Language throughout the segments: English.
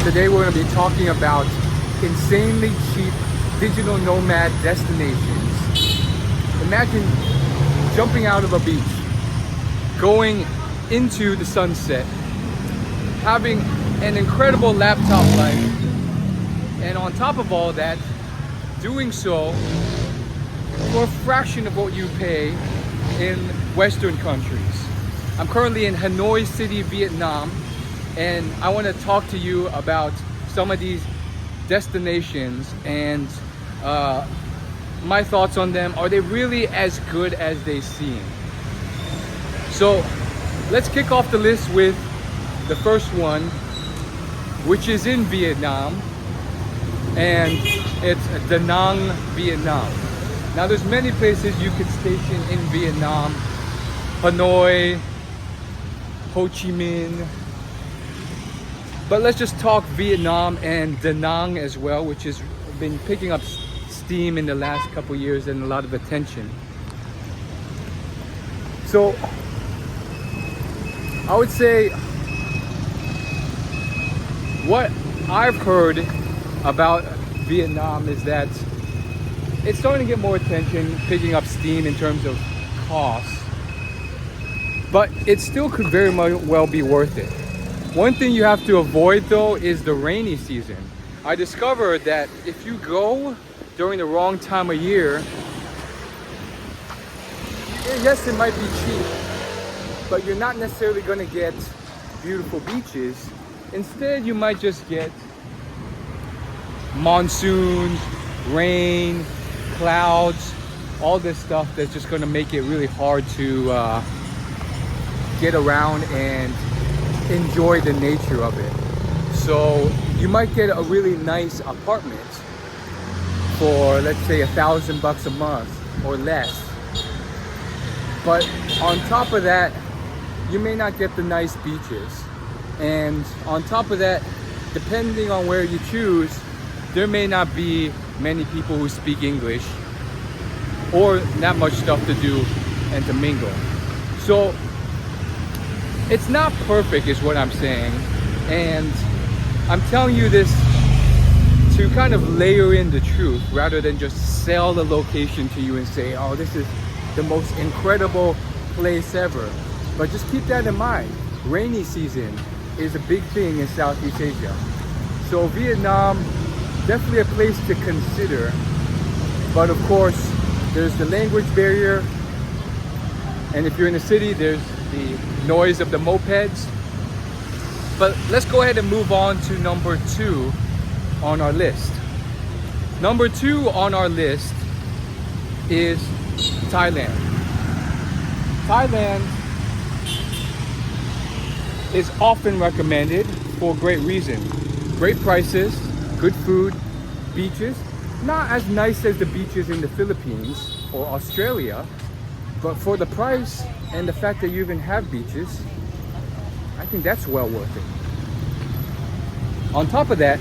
Today we're going to be talking about insanely cheap digital nomad destinations. Imagine jumping out of a beach, going into the sunset, having an incredible laptop life, and on top of all that, doing so for a fraction of what you pay in Western countries. I'm currently in Hanoi City, Vietnam, and I want to talk to you about some of these destinations and my thoughts on them. Are they really as good as they seem? So let's kick off the list with the first one, which is in Vietnam, and it's Da Nang, Vietnam. Now there's many places you could station in Vietnam: Hanoi, Ho Chi Minh, but let's just talk Vietnam and Da Nang as well, which has been picking up steam in the last couple years and a lot of attention. So I would say what I've heard about Vietnam is that it's starting to get more attention, picking up steam in terms of costs, but it still could very well be worth it. One thing you have to avoid though is the rainy season. I discovered that if you go during the wrong time of year, yes, it might be cheap, but you're not necessarily going to get beautiful beaches. Instead, you might just get monsoons, rain, clouds, all this stuff that's just going to make it really hard to get around and enjoy the nature of it. So you might get a really nice apartment for, let's say, $1,000 a month or less, but on top of that you may not get the nice beaches, and on top of that, depending on where you choose, there may not be many people who speak English or not much stuff to do and to mingle. So it's not perfect is what I'm saying, and I'm telling you this to kind of layer in the truth rather than just sell the location to you and say, oh, this is the most incredible place ever. But just keep that in mind. Rainy season is a big thing in Southeast Asia. So Vietnam, definitely a place to consider, but of course there's the language barrier, and if you're in the city, there's the noise of the mopeds. But let's go ahead and move on to number 2 on our list. Number 2 on our list is Thailand. Thailand is often recommended for great reason. Great prices, good food, beaches. Not as nice as the beaches in the Philippines or Australia, but for the price and the fact that you even have beaches, I think that's well worth it. On top of that,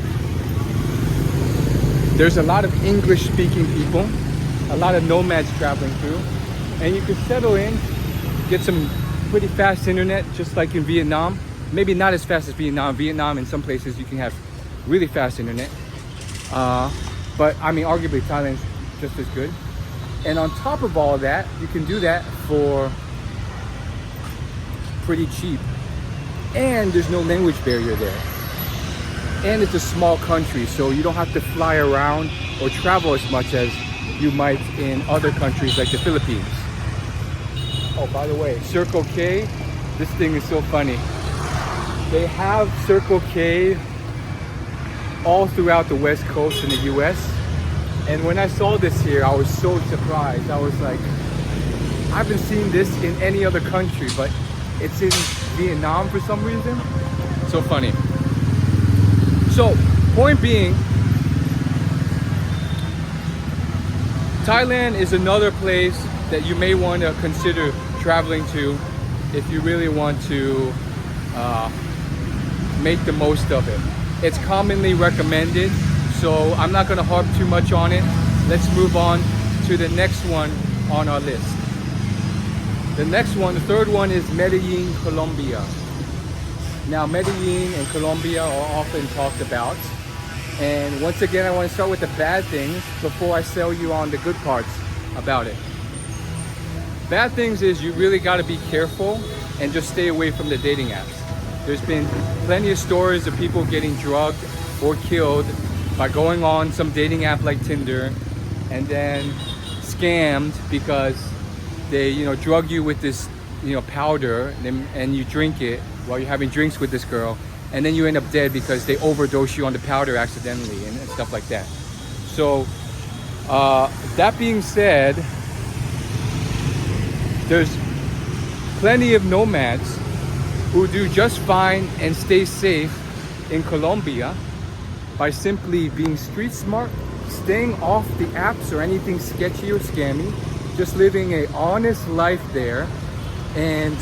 there's a lot of English speaking people, a lot of nomads traveling through, and you can settle in, get some pretty fast internet, just like in Vietnam. Maybe not as fast as Vietnam. Vietnam, in some places, you can have really fast internet. But I mean, arguably Thailand's just as good. And on top of all that, you can do that for pretty cheap. And there's no language barrier there. And it's a small country, so you don't have to fly around or travel as much as you might in other countries like the Philippines. Oh, by the way, Circle K, this thing is so funny. They have Circle K all throughout the West Coast in the US. And when I saw this here, I was so surprised. I was like, I haven't seen this in any other country, but it's in Vietnam for some reason. So funny. So, point being, Thailand is another place that you may want to consider traveling to if you really want to make the most of it. It's commonly recommended, so I'm not going to harp too much on it. Let's move on to the next one on our list. The next one, the third one, is Medellin, Colombia. Now, Medellin and Colombia are often talked about. And once again, I want to start with the bad things before I sell you on the good parts about it. Bad things is you really got to be careful and just stay away from the dating apps. There's been plenty of stories of people getting drugged or killed by going on some dating app like Tinder and then scammed because they, drug you with this, powder and you drink it while you're having drinks with this girl, and then you end up dead because they overdose you on the powder accidentally and stuff like that. So that being said, there's plenty of nomads who do just fine and stay safe in Colombia by simply being street smart, staying off the apps or anything sketchy or scammy, just living an honest life there and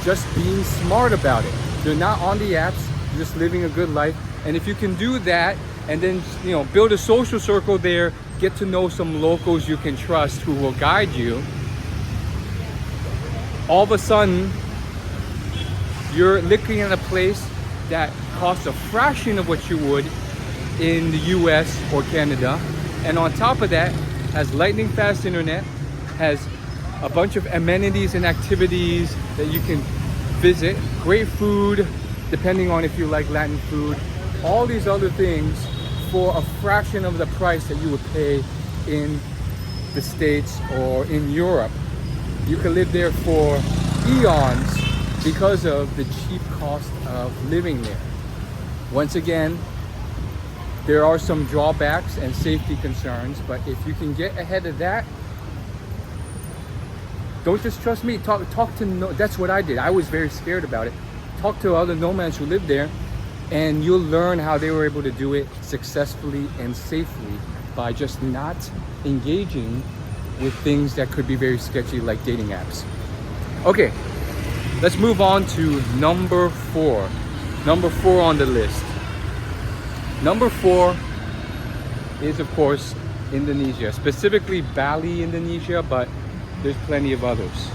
just being smart about it. They're not on the apps, just living a good life. And if you can do that and then build a social circle there, get to know some locals you can trust who will guide you, all of a sudden you're looking at a place that costs a fraction of what you would in the US or Canada, and on top of that has lightning fast internet, has a bunch of amenities and activities that you can visit, great food depending on if you like Latin food, all these other things for a fraction of the price that you would pay in the States or in Europe. You can live there for eons because of the cheap cost of living there. Once again, there are some drawbacks and safety concerns, but if you can get ahead of that, don't just trust me. Talk to that's what I did. I was very scared about it. Talk to other nomads who lived there, and you'll learn how they were able to do it successfully and safely by just not engaging with things that could be very sketchy, like dating apps. Okay, let's move on to number 4. Number 4 on the list. Number 4 is, of course, Indonesia, specifically Bali, Indonesia, but there's plenty of others.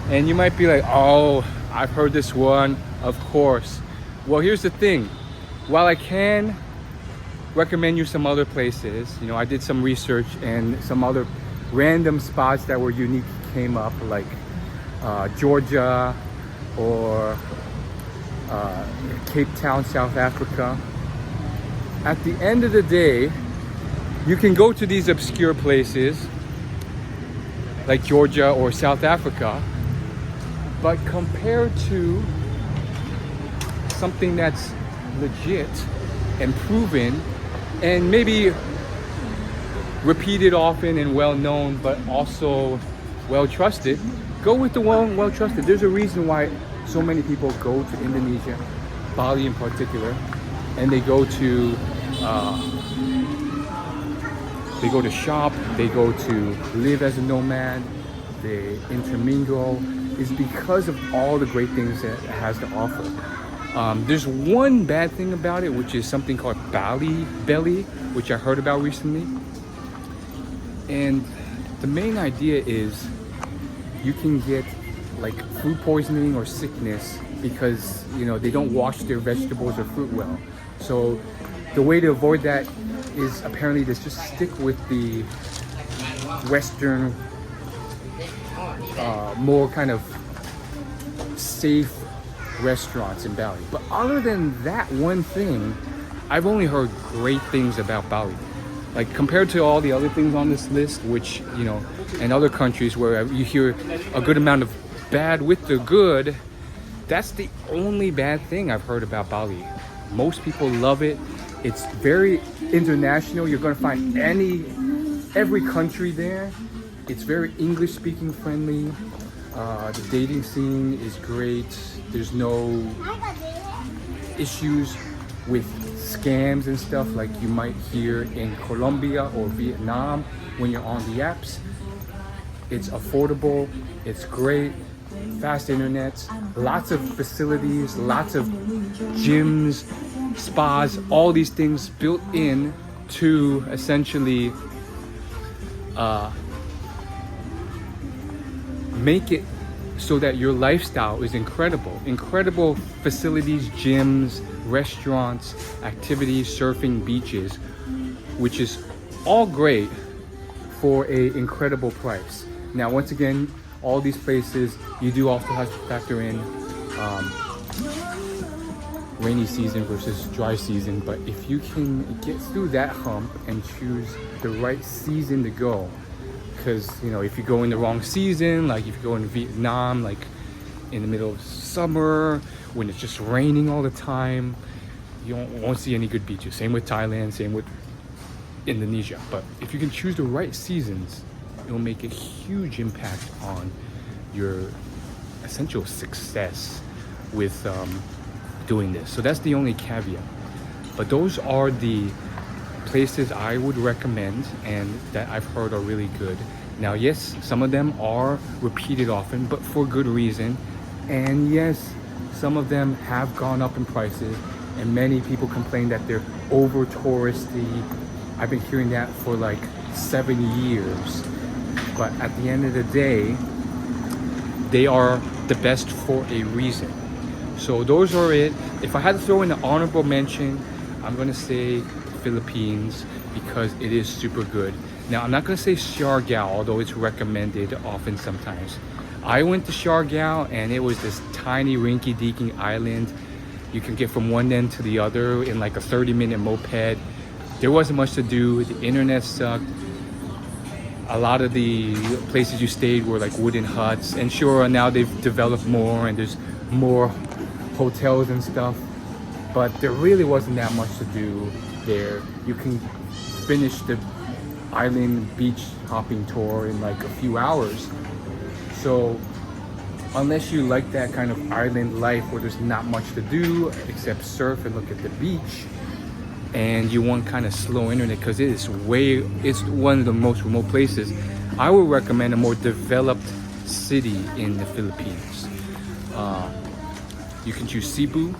And you might be like, oh, I've heard this one, of course. Well, here's the thing. While I can recommend you some other places, I did some research and some other random spots that were unique came up, like Georgia or Cape Town, South Africa. At the end of the day, you can go to these obscure places like Georgia or South Africa, but compared to something that's legit and proven and maybe repeated often and well known, but also well trusted, go with the one well trusted. There's a reason why so many people go to Indonesia, Bali in particular, and they go to shop, they go to live as a nomad, they intermingle, is because of all the great things that it has to offer. There's one bad thing about it, which is something called Bali belly, which I heard about recently. And the main idea is you can get like food poisoning or sickness because they don't wash their vegetables or fruit well. So the way to avoid that is apparently to just stick with the Western, more kind of safe restaurants in Bali. But other than that one thing, I've only heard great things about Bali. Like compared to all the other things on this list, which, and other countries where you hear a good amount of bad with the good, that's the only bad thing I've heard about Bali. Most people love it. It's very international. You're gonna find every country there. It's very English speaking friendly. The dating scene is great. There's no issues with scams and stuff like you might hear in Colombia or Vietnam when you're on the apps. It's affordable, it's great, fast internet, lots of facilities, lots of gyms, spas, all these things built in to essentially make it so that your lifestyle is incredible facilities, gyms, restaurants, activities, surfing, beaches, which is all great for a incredible price. Now, once again, all these places, you do also have to factor in rainy season versus dry season. But if you can get through that hump and choose the right season to go, because if you go in the wrong season, like if you go in Vietnam, like in the middle of summer when it's just raining all the time, you won't see any good beaches. Same with Thailand, same with Indonesia. But if you can choose the right seasons, it will make a huge impact on your essential success with doing this. So that's the only caveat. But those are the places I would recommend and that I've heard are really good. Now, yes, some of them are repeated often, but for good reason. And yes, some of them have gone up in prices, and many people complain that they're over touristy. I've been hearing that for like 7 years. But at the end of the day, they are the best for a reason. So those are it. If I had to throw in an honorable mention, I'm gonna say Philippines because it is super good. Now, I'm not gonna say Siargao, although it's recommended often sometimes. I went to Siargao and it was this tiny rinky-dinky island. You can get from one end to the other in like a 30-minute moped. There wasn't much to do. The internet sucked. A lot of the places you stayed were like wooden huts, and sure, now they've developed more and there's more hotels and stuff, but there really wasn't that much to do there. You can finish the island beach hopping tour in like a few hours. So unless you like that kind of island life where there's not much to do except surf and look at the beach, and you want kind of slow internet because it's one of the most remote places, I would recommend a more developed city in the Philippines. You can choose Cebu,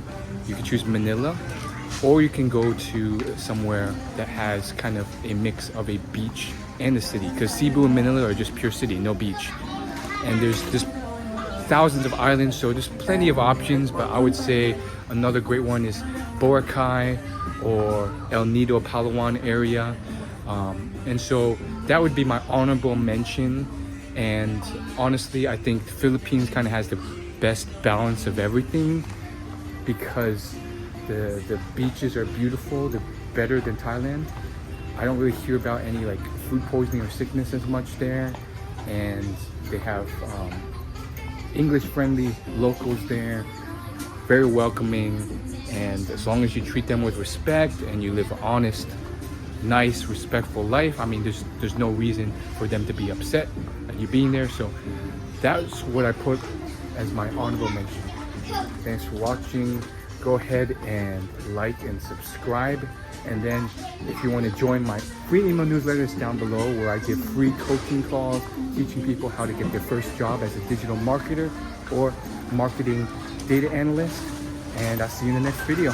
you can choose Manila, or you can go to somewhere that has kind of a mix of a beach and a city, because Cebu and Manila are just pure city, no beach. And there's thousands of islands, so there's plenty of options. But I would say another great one is Boracay or El Nido, Palawan area. And so that would be my honorable mention. And honestly, I think the Philippines kind of has the best balance of everything, because the beaches are beautiful. They're better than Thailand. I don't really hear about any like food poisoning or sickness as much there, and they have English-friendly locals there, very welcoming, and as long as you treat them with respect and you live an honest, nice, respectful life, I mean, there's no reason for them to be upset at you being there. So that's what I put as my honorable mention. Thanks for watching. Go ahead and like and subscribe. And then if you want to join my free email newsletters down below, where I give free coaching calls teaching people how to get their first job as a digital marketer or marketing data analyst. And I'll see you in the next video.